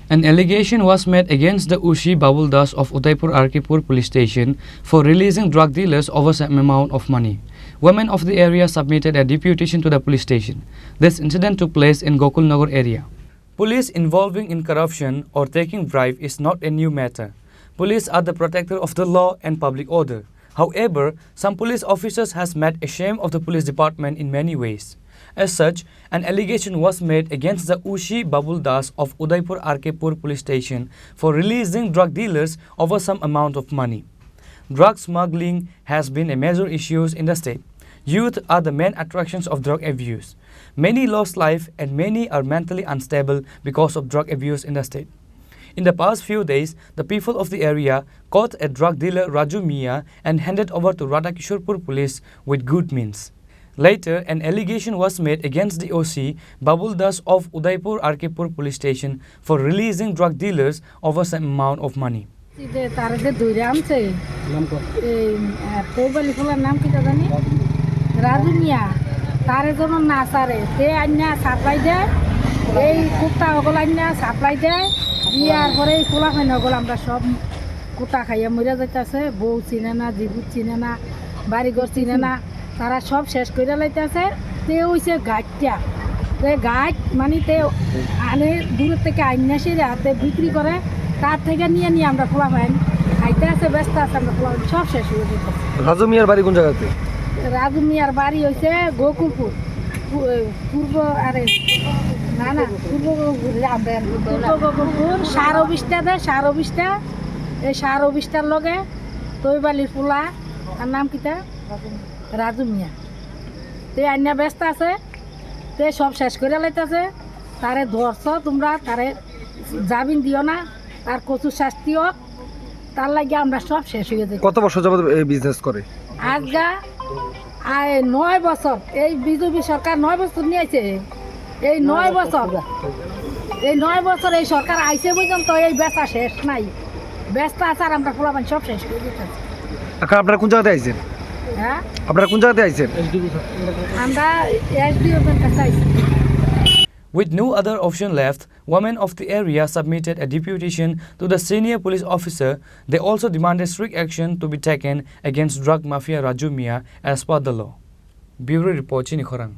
An allegation was made against the Ushi Babul Das of Udaipur Arkipur police station for releasing drug dealers over some amount of money. Women of the area submitted a deputation to the police station. This incident took place in Gokulnagar area. Police involving in corruption or taking bribe is not a new matter. Police are the protector of the law and public order. However, some police officers has made a shame of the police department in many ways. As such, an allegation was made against the Ushi Babul Das of Udaipur Arkipur police station for releasing drug dealers over some amount of money. Drug smuggling has been a major issue in the state. Youth are the main attractions of drug abuse. Many lost life and many are mentally unstable because of drug abuse in the state. In the past few days, the people of the area caught a drug dealer Raju Mia and handed over to Radhakishorpur police with good means. Later, an allegation was made against the OC Babul Das of Udaipur Arkipur police station for releasing drug dealers over some amount of money. Raju মিয়া তারে যেন না সারে তে আন্যা supply দেয় এই কুত্তা ওগুলো আন্যা supply দেয় ইয়ার পরে এই খোলা হয় না ওগুলো আমরা সব কুত্তা খাইয়া মরে যাইতেছে বউ চিনে না জিবুত চিনে না বাড়িঘর চিনে না তারা সব শেষ করে লাইতেছে তে হইছে গাছটা তে গাছ মানে তে আনে দূরের থেকে আন্যা সেরে হাতে বিক্রি করে তার থেকে নিয়ে নিয়ে আমরা খোলা পাই খাইতে আছে ব্যস্ত আছে আমরা খোলা সব শেষ হয়ে যেতেছে। রাজু মিয়ার বাড়ি কোন জায়গাতে? রাজু মিয়ার বাড়ি হয়েছে গোকুলপুর পূর্ব আরে না না পূর্ব গোকুলপুর সার অফিসটা দেয় সার অফিসটা এই সার অফিসটার লগে তৈবালির পোলা আর নাম কিটা রাজু মিয়া তে আন্যা ব্যস্ত আছে তে সব শেষ করে লাইতেছে তারে ধরছ তোমরা তারে জামিন দিও না তার কচুর শাস্তি হোক তার লাগে আমরা সব শেষ হয়ে যাই। কত বছর যাবত এই বিজনেস করে? আজগা 9 বছর এই বিজেপি সরকার 9 বছর নিয়েছে এই 9 বছর এই সরকার আইছে পর্যন্ত এই বেচা শেষ নাই ব্যস্ত আছে আর আমরা পোলাপান সব শেষ করে দিতেছি। এখন আপনারা কোন জায়গাতে আইছেন? হ্যাঁ আপনারা কোন জায়গাতে আইছেন? আমরা এসডিও এর কাছে আইছি। With no other option left, women of the area submitted a deputation to the senior police officer. They also demanded strict action to be taken against drug mafia Raju Mia as per the law. Bureau Report, Chini Khorang.